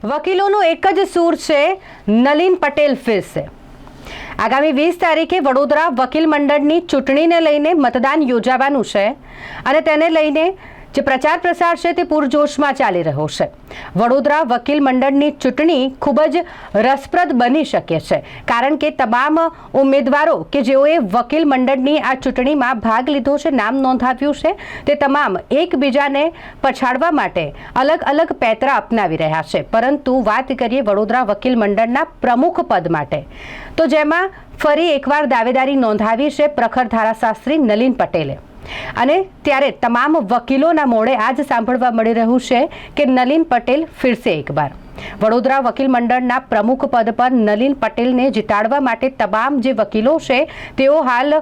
વકીલોનો એક જ સૂર છે, નલિન પટેલ ફિરસે। આગામી 20 તારીખે વડોદરા વકીલ મંડળની ચૂંટણીને લઈને મતદાન યોજાવાનું છે અને તેને લઈને જે પ્રચાર પ્રસાર છે તે પૂરજોશમાં ચાલી રહ્યો છે। વડોદરા વકીલ મંડળની ચૂંટણી ખૂબ જ રસપ્રદ બની શકે છે, કારણ કે તમામ ઉમેદવારો કે જેઓએ વકીલ મંડળની આ ચૂંટણીમાં ભાગ લીધો છે, નામ નોંધાવ્યું છે, તે તમામ એકબીજાને પછાડવા માટે અલગ અલગ પેંતરા અપનાવી રહ્યા છે। પરંતુ વાત કરીએ વડોદરા વકીલ મંડળના પ્રમુખ પદ માટે, તો જેમાં ફરી એકવાર દાવેદારી નોંધાવી છે પ્રખર ધારાશાસ્ત્રી નલિન પટેલે। અને ત્યારે તમામ વકીલોના મોઢે આજ સાંભળવા મળી રહ્યું છે કે નલિન પટેલ ફિરસે એકબાર। વડોદરા વકીલ મંડળના પ્રમુખ પદ પર નલિન પટેલને જીતાડવા માટે તમામ જે વકીલો છે તેઓ હાલ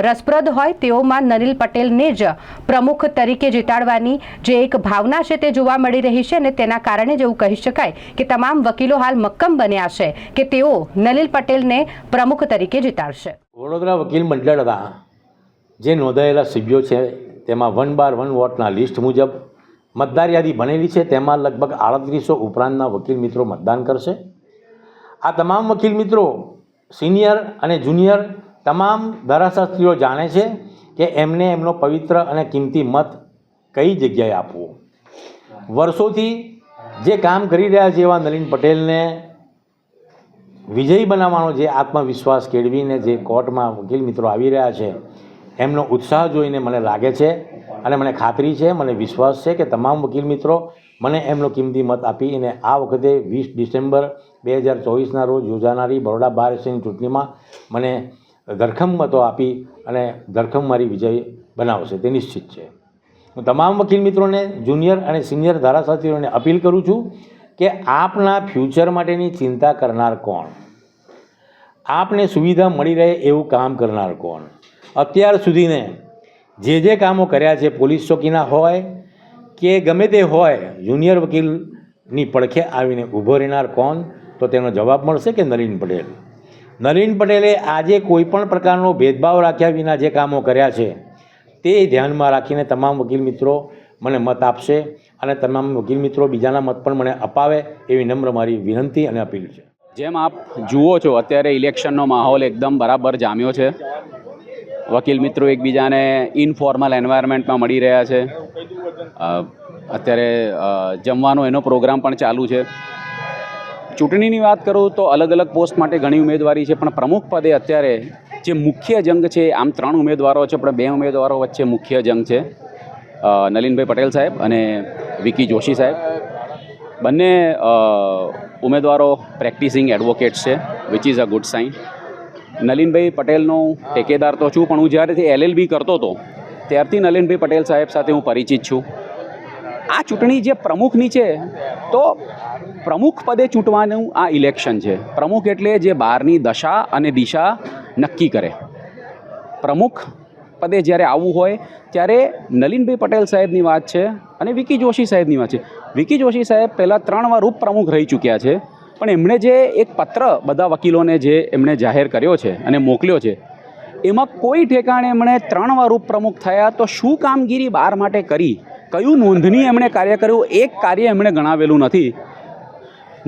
રસપ્રદ હોય તેઓમાં નલિન પટેલને જ પ્રમુખ તરીકે જીતાડવાની જે એક ભાવના છે તે જોવા મળી રહી છે અને તેના કારણે જ એવું કહી શકાય કે તમામ વકીલો હાલ મક્કમ બન્યા છે કે તેઓ નલિન પટેલને પ્રમુખ તરીકે જીતાડશે। વડોદરા વકીલ મંડળના જે નોંધાયેલા સભ્યો છે તેમાં 1/1 વોટના લિસ્ટ મુજબ મતદાર યાદી બનેલી છે, તેમાં લગભગ 3800 ઉપરાંતના વકીલ મિત્રો મતદાન કરશે। આ તમામ વકીલ મિત્રો સિનિયર અને જુનિયર તમામ ધારાશાસ્ત્રીઓ જાણે છે કે એમને એમનો પવિત્ર અને કિંમતી મત કઈ જગ્યાએ આપવો। વર્ષોથી જે કામ કરી રહ્યા છે એવા નલિન પટેલને વિજયી બનાવવાનો જે આત્મવિશ્વાસ કેળવીને જે કોર્ટમાં વકીલ મિત્રો આવી રહ્યા છે એમનો ઉત્સાહ જોઈને મને લાગે છે અને મને ખાતરી છે, મને વિશ્વાસ છે કે તમામ વકીલ મિત્રો મને એમનો કિંમતી મત આપીને આ વખતે 20 ડિસેમ્બર 2024ના રોજ યોજાનારી બરોડા બાર એસોસિએશનની ચૂંટણીમાં મને ધરખમ મતો આપી અને ધરખમ મારી વિજય બનાવશે, તે નિશ્ચિત છે। હું તમામ વકીલ મિત્રોને, જુનિયર અને સિનિયર ધારાશાસ્ત્રીઓને અપીલ કરું છું કે આપના ફ્યુચર માટેની ચિંતા કરનાર કોણ, આપને સુવિધા મળી રહે એવું કામ કરનાર કોણ, અત્યાર સુધીને જે કામો કર્યા છે, પોલીસ ચોકીના હોય કે ગમે તે હોય, જુનિયર વકીલની પડખે આવીને ઊભો રહેનાર કોણ, તો તેનો જવાબ મળશે કે નલિન પટેલ। નલિન પટેલે આજે કોઈ પણ પ્રકારનો ભેદભાવ રાખ્યા વિના જે કામો કર્યા છે તે ધ્યાનમાં રાખીને તમામ વકીલ મિત્રો મને મત આપશે અને તમામ વકીલ મિત્રો બીજાના મત પણ મને અપાવે એવી નમ્ર મારી વિનંતી અને અપીલ છે। જેમ આપ જુઓ છો, અત્યારે ઇલેક્શનનો માહોલ એકદમ બરાબર જામ્યો છે। વકીલ મિત્રો એકબીજાને ઇનફોર્મલ એન્વાયરમેન્ટમાં મળી રહ્યા છે। અત્યારે જમવાનો એનો પ્રોગ્રામ પણ ચાલુ છે। ચૂંટણીની વાત કરું તો અલગ અલગ પોસ્ટ માટે ઘણી ઉમેદવારી છે, પણ પ્રમુખ પદે અત્યારે જે મુખ્ય જંગ છે, આમ 3 ઉમેદવારો છે પણ 2 ઉમેદવારો વચ્ચે મુખ્ય જંગ છે, નલિનભાઈ પટેલ સાહેબ અને વિકી જોશી સાહેબ। બંને ઉમેદવારો પ્રેક્ટિસિંગ એડવોકેટ્સ છે, which is a good sign. નલિનભાઈ પટેલનો ટેકેદાર તો છું, પણ હું જ્યારેથી LLB કરતો હતો ત્યારથી નલિનભાઈ પટેલ સાહેબ સાથે હું પરિચિત છું। આ ચૂંટણી જે પ્રમુખની છે, તો પ્રમુખ પદે ચૂંટવાનું આ ઇલેક્શન છે। પ્રમુખ એટલે જે બહારની દશા અને દિશા નક્કી કરે। પ્રમુખ પદે જ્યારે આવવું હોય ત્યારે નલિનભાઈ પટેલ સાહેબની વાત છે અને વિકી જોશી સાહેબની વાત છે। વિકી જોશી સાહેબ પહેલાં 3 વાર ઉપપ્રમુખ રહી ચૂક્યા છે, પણ એમણે જે એક પત્ર બધા વકીલોને જે એમણે જાહેર કર્યો છે અને મોકલ્યો છે, એમાં કોઈ ઠેકાણે એમણે 3 વાર ઉપપ્રમુખ થયા તો શું કામગીરી બહાર માટે કરી, કયું નોંધનીય એમણે કાર્ય કર્યું, એક કાર્ય એમણે ગણાવેલું નથી।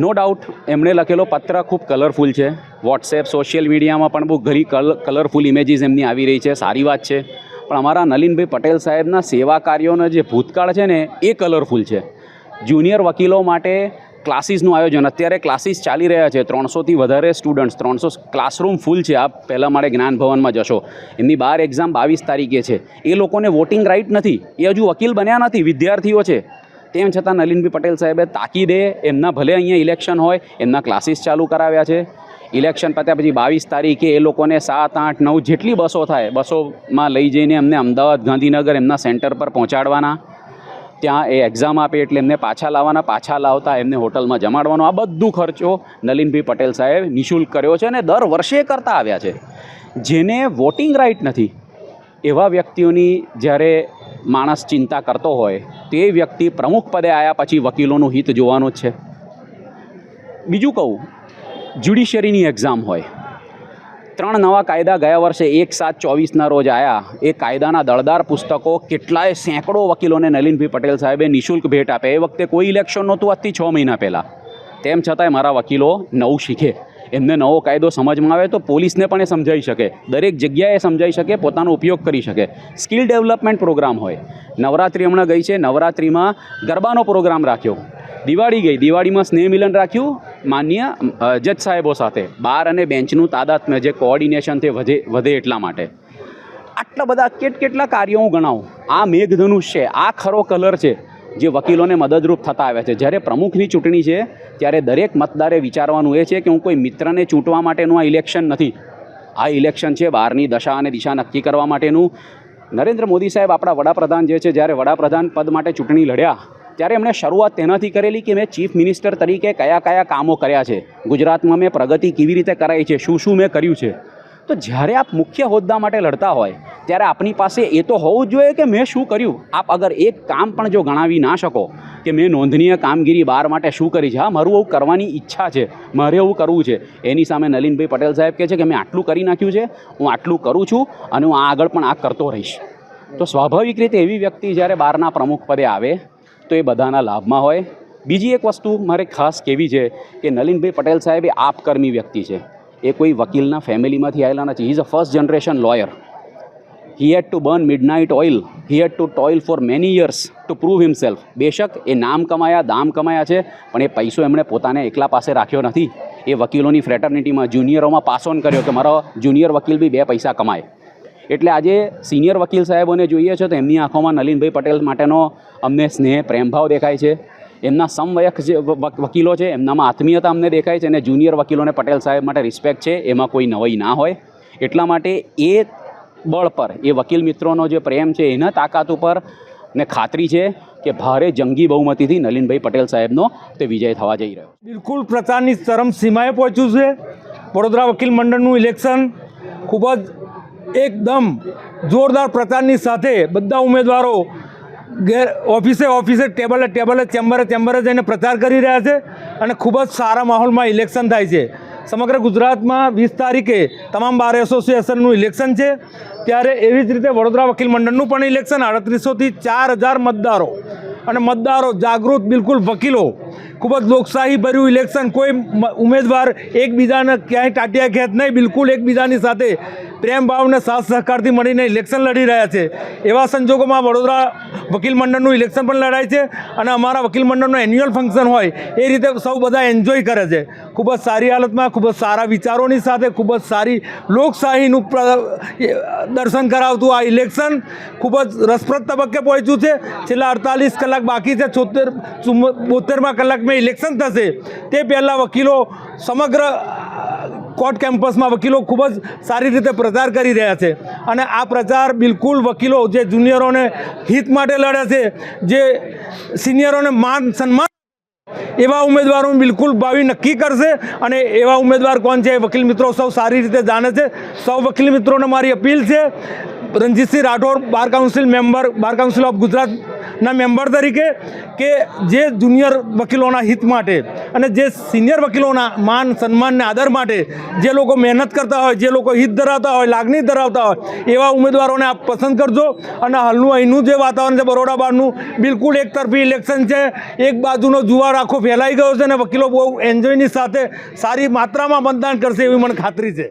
નો ડાઉટ એમણે લખેલો પત્ર ખૂબ કલરફુલ છે, વોટ્સએપ સોશિયલ મીડિયામાં પણ બહુ ઘણી કલરફુલ ઇમેજીસ એમની આવી રહી છે, સારી વાત છે, પણ અમારા નલિનભાઈ પટેલ સાહેબના સેવા કાર્યોનો જે ભૂતકાળ છે ને એ કલરફુલ છે। જુનિયર વકીલો માટે ક્લાસીસનું આયોજન, અત્યારે ક્લાસીસ ચાલી રહ્યા છે, 300થી વધારે સ્ટુડન્ટ્સ, 300 ક્લાસરૂમ ફૂલ છે। આપ પહેલાં માળે જ્ઞાન ભવનમાં જશો, એમની બાર એક્ઝામ 22 તારીખે છે, એ લોકોને વોટિંગ રાઇટ નથી, એ હજુ વકીલ બન્યા નથી, વિદ્યાર્થીઓ છે, તેમ છતાં નલિનભાઈ પટેલ સાહેબે તાકીદે એમના ભલે અહીંયા ઇલેક્શન હોય એમના ક્લાસીસ ચાલુ કરાવ્યા છે। ઇલેક્શન પત્યા પછી 22 તારીખે એ લોકોને 7, 8, 9 જેટલી બસો થાય બસોમાં લઈ જઈને એમને અમદાવાદ, ગાંધીનગર એમના સેન્ટર પર પહોંચાડવાના, ત્યાં એ એક્ઝામ આપે એટલે એમને પાછા લાવવાના, પાછા લાવતા એમને હોટલમાં જમાડવાનો, આ બધું ખર્ચો નલિનભાઈ પટેલ સાહેબ નિઃશુલ્ક કર્યો છે અને દર વર્ષે કરતા આવ્યા છે। જેને વોટિંગ રાઇટ નથી એવા વ્યક્તિઓની જ્યારે માણસ ચિંતા કરતો હોય, તે વ્યક્તિ પ્રમુખ પદે આવ્યા પછી વકીલોનું હિત જોવાનું જ છે। બીજું કહું, જ્યુડિશિયરીની એક્ઝામ હોય, 3 નવા કાયદા ગયા વર્ષે 1/7/24ના રોજ આવ્યા, એ કાયદાના દળદાર પુસ્તકો કેટલાય સેંકડો વકીલોને નલિનભાઈ પટેલ સાહેબે નિઃશુલ્ક ભેટ આપે। એ વખતે કોઈ ઇલેક્શન નહોતું, આજથી 6 મહિના પહેલાં તેમ છતાંય મારા વકીલો નવું શીખે, એમને નવો કાયદો સમજમાં આવે તો પોલીસને પણ એ સમજાવી શકે, દરેક જગ્યાએ સમજાવી શકે, પોતાનો ઉપયોગ કરી શકે. સ્કિલ ડેવલપમેન્ટ પ્રોગ્રામ હોય. નવરાત્રિ હમણાં ગઈ છે, નવરાત્રિમાં ગરબાનો પ્રોગ્રામ રાખ્યો. દિવાળી ગઈ, દિવાળીમાં સ્નેહ મિલન રાખ્યું માન્ય જજ સાહેબો સાથે. બાર અને બેન્ચનું તાદાત્મ્ય જે કોઓર્ડિનેશન તે વધે એટલા માટે. આટલા બધા કેટલા કાર્યો હું ગણાવું. આ મેઘધનુષ છે, આ ખરો કલર છે જે વકીલોને મદદરૂપ થતા આવ્યા છે. જ્યારે પ્રમુખની ચૂંટણી છે ત્યારે દરેક મતદારે વિચારવાનું એ છે કે હું કોઈ મિત્રને ચૂંટવા માટેનું આ ઇલેક્શન નથી. આ ઇલેક્શન છે બહારની દશા અને દિશા નક્કી કરવા માટેનું. નરેન્દ્ર મોદી સાહેબ આપણા વડાપ્રધાન જે છે, જ્યારે વડાપ્રધાન પદ માટે ચૂંટણી લડ્યા ત્યારે એમણે શરૂઆત તેનાથી કરેલી કે મેં ચીફ મિનિસ્ટર તરીકે કયા કામો કર્યા છે, ગુજરાતમાં મેં પ્રગતિ કેવી રીતે કરાઈ છે, શું મેં કર્યું છે. તો જ્યારે આપ મુખ્ય હોદ્દા માટે લડતા હોય ત્યારે આપની પાસે એ તો હોવું જ જોઈએ કે મેં શું કર્યું. આપ અગર એક કામ પણ જો ગણાવી ના શકો કે મેં નોંધનીય કામગીરી બાર માટે શું કરી છે, હા મારું એવું કરવાની ઈચ્છા છે, મારે એવું કરવું છે, એની સામે નલિનભાઈ પટેલ સાહેબ કહે છે કે મેં આટલું કરી નાખ્યું છે, હું આટલું કરું છું અને હું આગળ પણ આ કરતો રહીશ. તો સ્વાભાવિક રીતે એવી વ્યક્તિ જ્યારે બહારના પ્રમુખ પદે આવે તો એ બધાના લાભમાં હોય. બીજી એક વસ્તુ મારે ખાસ કહેવી છે કે નલિનભાઈ પટેલ સાહેબ એ આપકર્મી વ્યક્તિ છે. એ કોઈ વકીલના ફેમિલીમાંથી આવેલા નથી. He is a first generation lawyer. He had to burn midnight oil, he had to toil for many years to prove himself. બેશક એ નામ કમાયા, દામ કમાયા છે, પણ એ પૈસો એમણે પોતાને એકલા પાસે રાખ્યો નથી. એ વકીલોની ફ્રેટર્નિટીમાં જુનિયરોમાં પાસ ઓન કર્યો કે મારો જુનિયર વકીલ બી 2 પૈસા કમાય. એટલે આજે સિનિયર વકીલ સાહેબોને જોઈએ છે તો એમની આંખોમાં નલિનભાઈ પટેલ માટેનો અમને સ્નેહ પ્રેમભાવ દેખાય છે. એમના સમવયસ્ક જે વકીલો છે એમનામાં આત્મીયતા અમને દેખાય છે, અને જુનિયર વકીલોને પટેલ સાહેબ માટે રિસ્પેક્ટ છે, એમાં કોઈ નવાઈ ના હોય. એટલા માટે એ બળ પર, એ વકીલ મિત્રોનો જે પ્રેમ છે એના તાકાત ઉપર ને ખાતરી છે કે ભારે જંગી બહુમતીથી નલિનભાઈ પટેલ સાહેબનો તે વિજય થવા જઈ રહ્યો. બિલકુલ પ્રચારની ચરમસીમાએ પહોંચ્યું છે. વડોદરા વકીલ મંડળનું ઇલેક્શન ખૂબ જ એકદમ જોરદાર પ્રચારની સાથે બધા ઉમેદવારો ઓફિસે ટેબલે ચેમ્બરે જઈને પ્રચાર કરી રહ્યા છે અને ખૂબ જ સારા માહોલમાં ઇલેક્શન થાય છે. સમગ્ર ગુજરાતમાં 20 તારીખે તમામ બાર એસોસિએશનનું ઇલેક્શન છે. ત્યારે એવી જ રીતે વડોદરા વકીલ મંડળનું પણ ઇલેક્શન 3800થી 4000 મતદારો અને મતદારો જાગૃત બિલકુલ વકીલો. ખૂબ જ લોકશાહી ભર્યું ઇલેક્શન. કોઈ ઉમેદવાર એકબીજાને ક્યાંય ટાટિયા ખેંચ નહીં, બિલકુલ એકબીજાની સાથે પ્રેમ ભાવને સાથ સહકારથી મળીને ઇલેક્શન લડી રહ્યા છે. એવા સંજોગોમાં વડોદરા વકીલ મંડળનું ઇલેક્શન પણ લડાય છે અને અમારા વકીલ મંડળનું એન્યુઅલ ફંક્શન હોય એ રીતે સૌ બધા એન્જોય કરે છે. ખૂબ જ સારી હાલતમાં, ખૂબ જ સારા વિચારોની સાથે, ખૂબ જ સારી લોકશાહીનું દર્શન કરાવતું આ ઇલેક્શન ખૂબ જ રસપ્રદ તબક્કે પહોંચ્યું છે. છેલ્લા 48 કલાક બાકી છે. 72માં કલાકમાં ઇલેક્શન થશે. તે પહેલાં વકીલો સમગ્ર કોર્ટ કેમ્પસમાં વકીલો ખૂબ જ સારી રીતે પ્રચાર કરી રહ્યા છે અને આ પ્રચાર બિલકુલ વકીલો જે જુનિયરોને હિત માટે લડે છે, જે સિનિયરોને માન સન્માન એવા ઉમેદવારોનું બિલકુલ ભાવિ નક્કી કરશે. અને એવા ઉમેદવાર કોણ છે એ વકીલ મિત્રો સૌ સારી રીતે જાણે છે. સૌ વકીલ મિત્રોને મારી અપીલ છે, Ranjitsinh Rathod bar council of ગુજરાતના મેમ્બર તરીકે, કે જે જુનિયર વકીલોના હિત માટે અને જે સિનિયર વકીલોના માન સન્માન ને આદર માટે જે લોકો મહેનત કરતા હોય, જે લોકો હિત ધરાવતા હોય, લાગણી ધરાવતા હોય, એવા ઉમેદવારોને આપ પસંદ કરજો. અને હાલનું અહીંનું જે વાતાવરણ છે બરોડા બારનું, બિલકુલ એકતરફી ઇલેક્શન છે. એક બાજુનો જુવાળ આખો ફેલાઈ ગયો છે અને વકીલો બહુ એન્જોયની સાથે સારી માત્રામાં મતદાન કરશે એવી મને ખાતરી છે.